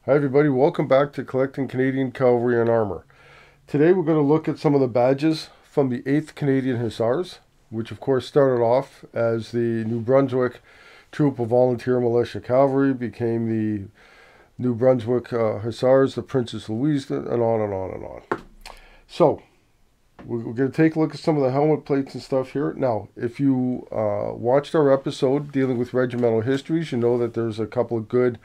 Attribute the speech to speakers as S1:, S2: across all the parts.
S1: Hi everybody, welcome back to Collecting Canadian Cavalry and Armour. Today we're going to look at some of the badges from the 8th Canadian Hussars, which of course started off as the New Brunswick Troop of Volunteer Militia Cavalry, became the New Brunswick Hussars, the Princess Louise, and on and on and on. So, we're going to take a look at some of the helmet plates and stuff here. Now, if you watched our episode dealing with regimental histories, you know that there's a couple of good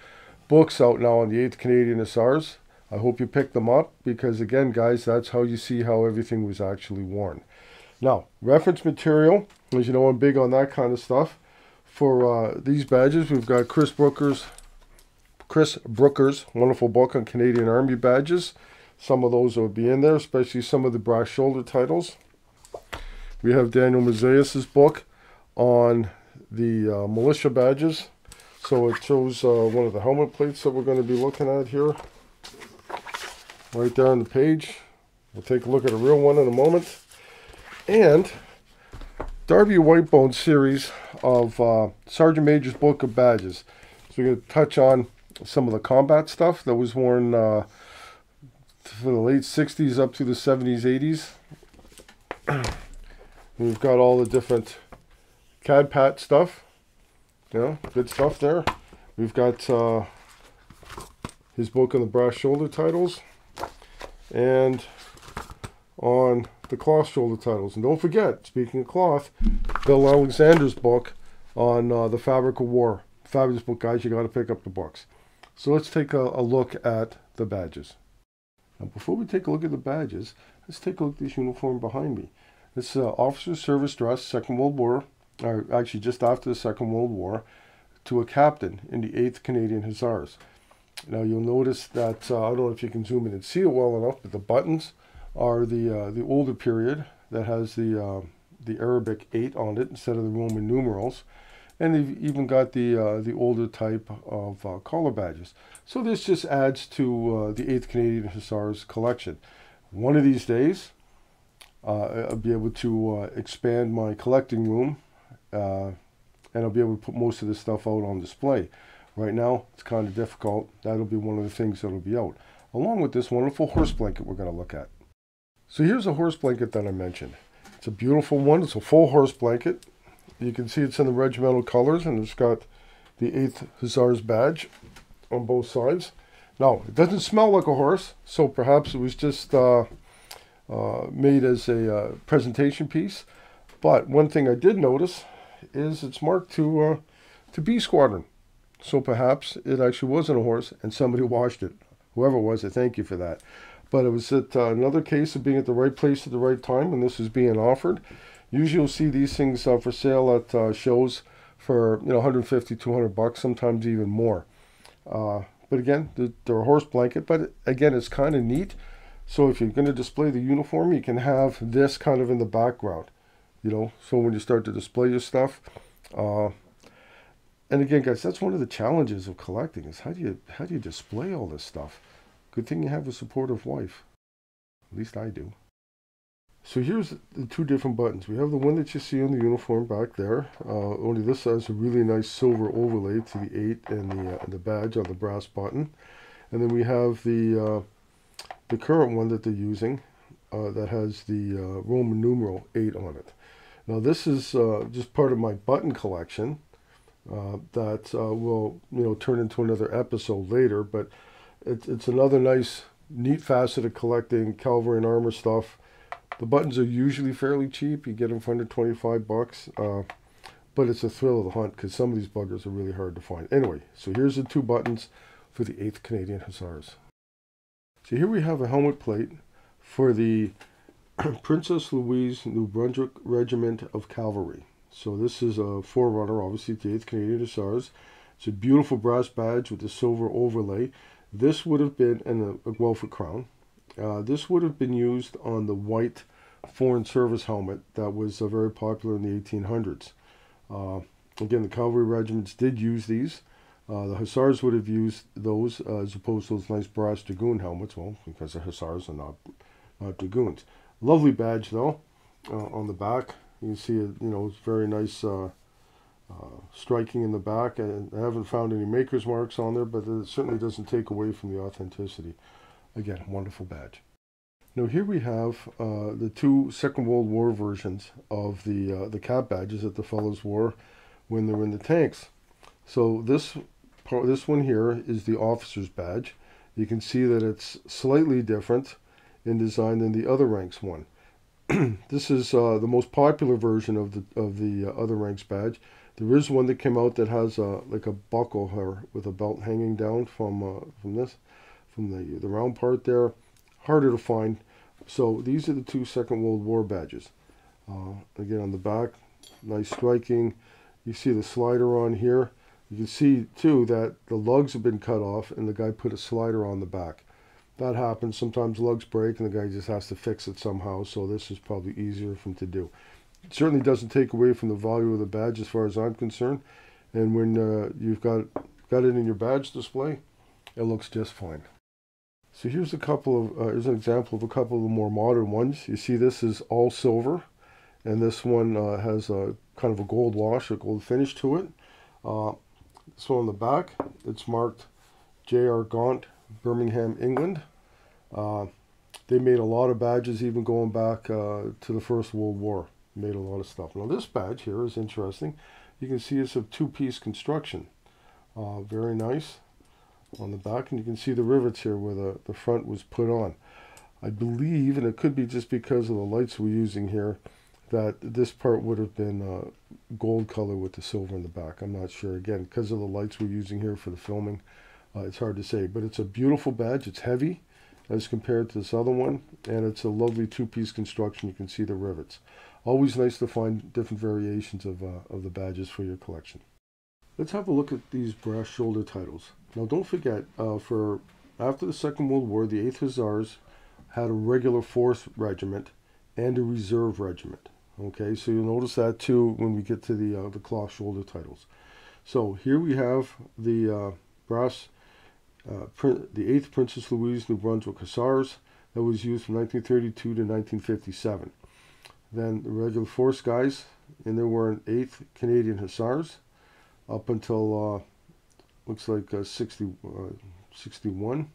S1: books out now on the 8th Canadian Hussars. I hope you picked them up because, again, guys, that's how you see how everything was actually worn. Now, reference material, as you know, I'm big on that kind of stuff. For these badges, we've got Chris Brooker's wonderful book on Canadian Army badges. Some of those will be in there, especially some of the brass shoulder titles. We have Daniel Mazias's book on the militia badges. So it shows one of the helmet plates that we're going to be looking at here. Right there on the page. We'll take a look at a real one in a moment. And Darby Whitebone's series of Sergeant Major's Book of Badges. So we're going to touch on some of the combat stuff that was worn for the late 60s up to the 70s, 80s. We've got all the different CAD-PAT stuff. Yeah, good stuff there. We've got his book on the brass shoulder titles and on the cloth shoulder titles. And don't forget, speaking of cloth, Bill Alexander's book on the Fabric of War. Fabulous book, guys. You got to pick up the books. So let's take a look at the badges. Now, before we take a look at the badges, let's take a look at this uniform behind me. This officer's service dress, Second World War. Or actually just after the Second World War, to a captain in the 8th Canadian Hussars. Now you'll notice that, I don't know if you can zoom in and see it well enough, but the buttons are the older period that has the Arabic 8 on it instead of the Roman numerals. And they've even got the older type of collar badges. So this just adds to the 8th Canadian Hussars collection. One of these days, I'll be able to expand my collecting room. And I'll be able to put most of this stuff out on display. Right now, it's kind of difficult. That'll be one of the things that'll be out. Along with this wonderful horse blanket we're going to look at. So here's a horse blanket that I mentioned. It's a beautiful one. It's a full horse blanket. You can see it's in the regimental colors, and it's got the 8th Hussars badge on both sides. Now, it doesn't smell like a horse, so perhaps it was just made as a presentation piece. But one thing I did notice is it's marked to B Squadron. So perhaps it actually wasn't a horse and somebody washed it. Whoever it was, I thank you for that. But it was another case of being at the right place at the right time when this is being offered. Usually you'll see these things for sale at shows for 150, 200 bucks, sometimes even more. But again, they're a horse blanket, but again, it's kind of neat. So if you're going to display the uniform, you can have this kind of in the background. So when you start to display your stuff, and again, guys, that's one of the challenges of collecting is how do you display all this stuff? Good thing you have a supportive wife. At least I do. So here's the two different buttons. We have the one that you see on the uniform back there. Only this has a really nice silver overlay to the 8 and the badge on the brass button, and then we have the current one that they're using that has the Roman numeral 8 on it. Now this is just part of my button collection that will turn into another episode later, but it's another nice, neat facet of collecting Cavalry and Armour stuff. The buttons are usually fairly cheap. You get them for under 25 bucks, but it's a thrill of the hunt because some of these buggers are really hard to find. Anyway, so here's the two buttons for the 8th Canadian Hussars. So here we have a helmet plate for the Princess Louise New Brunswick Regiment of Cavalry. So this is a forerunner, obviously, to the 8th Canadian Hussars. It's a beautiful brass badge with a silver overlay. This would have been, and a Guelphic crown. This would have been used on the white Foreign Service helmet that was very popular in the 1800s. Again, the cavalry regiments did use these. The Hussars would have used those as opposed to those nice brass dragoon helmets. Well, because the Hussars are not dragoons. Lovely badge though. On the back, you can see it's very nice striking in the back. And I haven't found any maker's marks on there, but it certainly doesn't take away from the authenticity. Again, wonderful badge. Now here we have the two Second World War versions of the cap badges that the fellows wore when they were in the tanks. So this one here is the officer's badge. You can see that it's slightly different in design than the other ranks one. This is the most popular version of the other ranks badge. There is one that came out that has like a buckle here with a belt hanging down from the round part there. Harder to find. So these are the two Second World War badges. Again, on the back, nice striking. You see the slider on here. You can see too that the lugs have been cut off and the guy put a slider on the back. That happens. Sometimes lugs break and the guy just has to fix it somehow, so this is probably easier for him to do. It certainly doesn't take away from the value of the badge as far as I'm concerned. And when you've got it in your badge display, it looks just fine. So here's here's an example of a couple of the more modern ones. You see this is all silver, and this one has a kind of a gold wash, a gold finish to it. This one on the back, it's marked J.R. Gaunt, Birmingham, England. They made a lot of badges even going back to the First World War. Made a lot of stuff. Now this badge here is interesting. You can see it's a two-piece construction. Very nice on the back, and you can see the rivets here where the front was put on. I believe, and it could be just because of the lights we're using here, that this part would have been gold color with the silver in the back. I'm not sure. Again, because of the lights we're using here for the filming, it's hard to say. But it's a beautiful badge. It's heavy as compared to this other one, and it's a lovely two-piece construction. You can see the rivets. Always nice to find different variations of the badges for your collection. Let's have a look at these brass shoulder titles. Now don't forget, after the Second World War, the 8th Hussars had a regular force regiment and a reserve regiment. Okay, so you'll notice that too when we get to the cloth shoulder titles. So here we have the brass, the 8th Princess Louise New Brunswick Hussars that was used from 1932 to 1957. Then the regular force guys, and there were 8th Canadian Hussars up until looks like 61.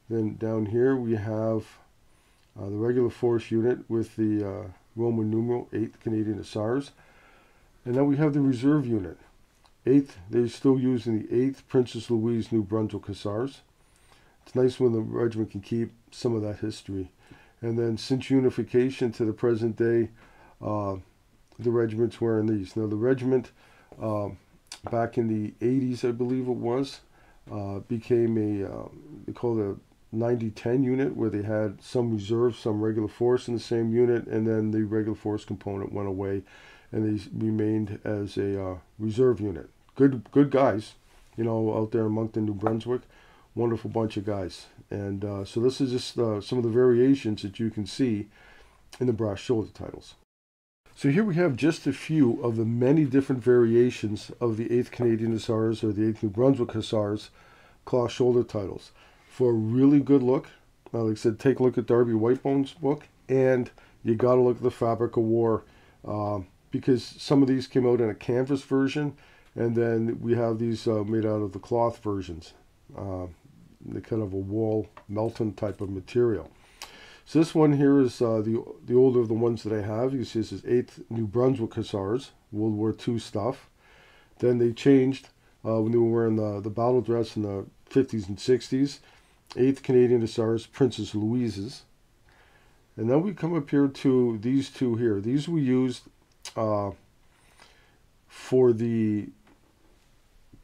S1: Then down here we have the regular force unit with the Roman numeral 8th Canadian Hussars. And now we have the reserve unit. 8th, they're still using the 8th Princess Louise New Brunswick Hussars. It's nice when the regiment can keep some of that history. And then since unification to the present day, the regiment's wearing these. Now the regiment, back in the 80s, I believe it was, became they call it a 90-10 unit, where they had some reserve, some regular force in the same unit, and then the regular force component went away, and they remained as a reserve unit. Good guys, you know, out there in Moncton, New Brunswick. Wonderful bunch of guys. And so this is just some of the variations that you can see in the brass shoulder titles. So here we have just a few of the many different variations of the 8th Canadian Hussars or the 8th New Brunswick Hussars cloth shoulder titles. For a really good look, like I said, take a look at Darby Whitebone's book, and you got to look at the Fabric of War, because some of these came out in a canvas version, and then we have these made out of the cloth versions. The kind of a wool Melton type of material. So this one here is the older of the ones that I have. You can see this is 8th New Brunswick Hussars, World War II stuff. Then they changed when they were wearing the battle dress in the 50s and 60s. 8th Canadian Hussars, Princess Louise's. And then we come up here to these two here. These we used for the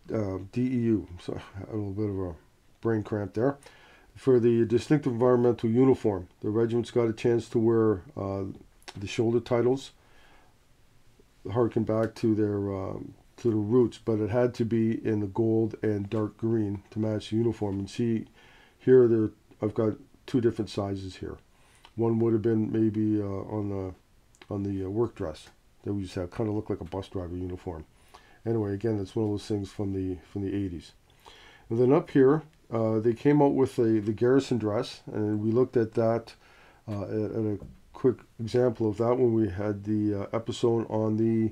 S1: DEU. So a little bit of a brain cramp there. For the distinctive environmental uniform, the regiment's got a chance to wear the shoulder titles, harken back to their roots, but it had to be in the gold and dark green to match the uniform. And see, here I've got two different sizes here. One would have been maybe on the work dress that we used to have, kind of look like a bus driver uniform. Anyway, again, that's one of those things from the 80s. And then up here, they came out with the garrison dress, and we looked at that at a quick example of that when we had the episode on the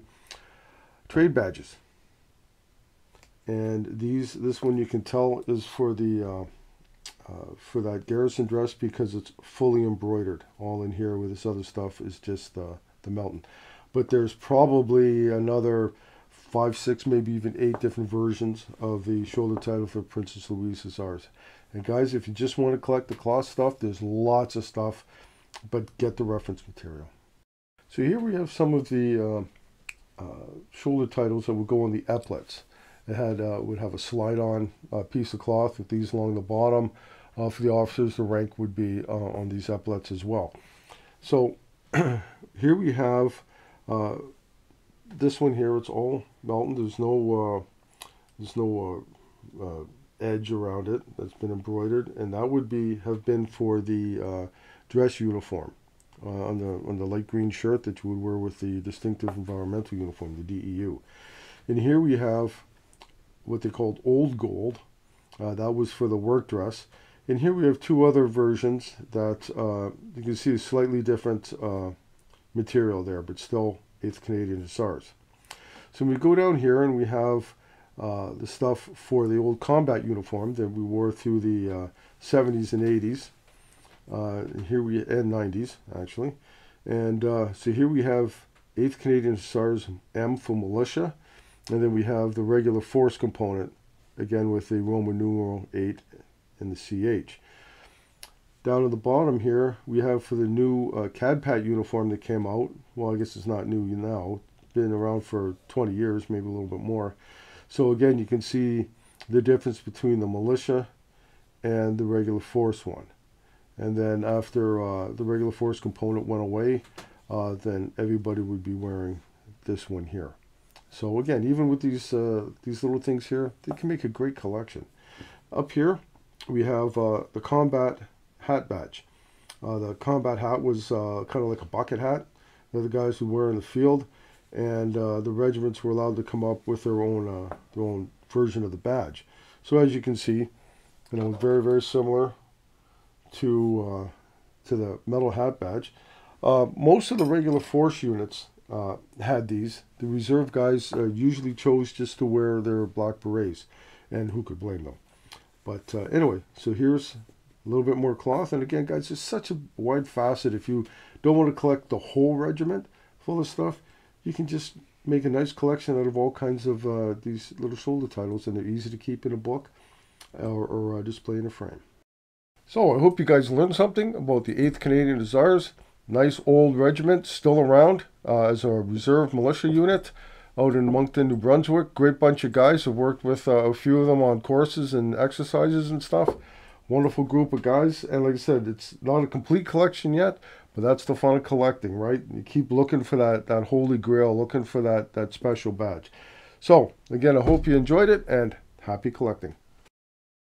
S1: trade badges. And this one you can tell is for the for that garrison dress, because it's fully embroidered. All in here with this other stuff is just the Melton. But there's probably another 5, 6, maybe even 8 different versions of the shoulder title for Princess Louise Hussars. And guys, if you just want to collect the cloth stuff, there's lots of stuff, but get the reference material. So here we have some of the shoulder titles that would go on the epaulets. It had would have a slide-on piece of cloth with these along the bottom. For the officers, the rank would be on these epaulets as well. So here we have this one here. It's all Melton. There's no edge around it that's been embroidered, and that would have been for the dress uniform on the light green shirt that you would wear with the distinctive environmental uniform, the DEU. And here we have what they called old gold. That was for the work dress. And here we have 2 other versions that you can see a slightly different material there, but still 8th Canadian Hussars. So we go down here and we have the stuff for the old combat uniform that we wore through the 70s and 80s. And 90s actually. And so here we have 8th Canadian Hussars M for militia, and then we have the regular force component, again with the Roman numeral 8 and the CH. Down at the bottom here, we have for the new CADPAT uniform that came out. Well, I guess it's not new now. It's been around for 20 years, maybe a little bit more. So again, you can see the difference between the militia and the regular force one. And then after the regular force component went away, then everybody would be wearing this one here. So again, even with these little things here, they can make a great collection. Up here, we have the combat hat badge. The combat hat was kind of like a bucket hat that the guys would wear in the field, and the regiments were allowed to come up with their own version of the badge. So as you can see, you know, very, very similar to the metal hat badge. Most of the regular force units had these. The reserve guys usually chose just to wear their black berets, and who could blame them? But anyway, so here's a little bit more cloth. And again, guys, it's such a wide facet. If you don't want to collect the whole regiment full of stuff, you can just make a nice collection out of all kinds of these little shoulder titles, and they're easy to keep in a book or display in a frame. So I hope you guys learned something about the 8th Canadian Hussars. Nice old regiment, still around as a reserve militia unit out in Moncton, New Brunswick. Great bunch of guys. I've worked with a few of them on courses and exercises and stuff. Wonderful group of guys. And like I said, it's not a complete collection yet, but that's the fun of collecting, right? You keep looking for that holy grail, looking for that special badge. So again, I hope you enjoyed it, and happy collecting.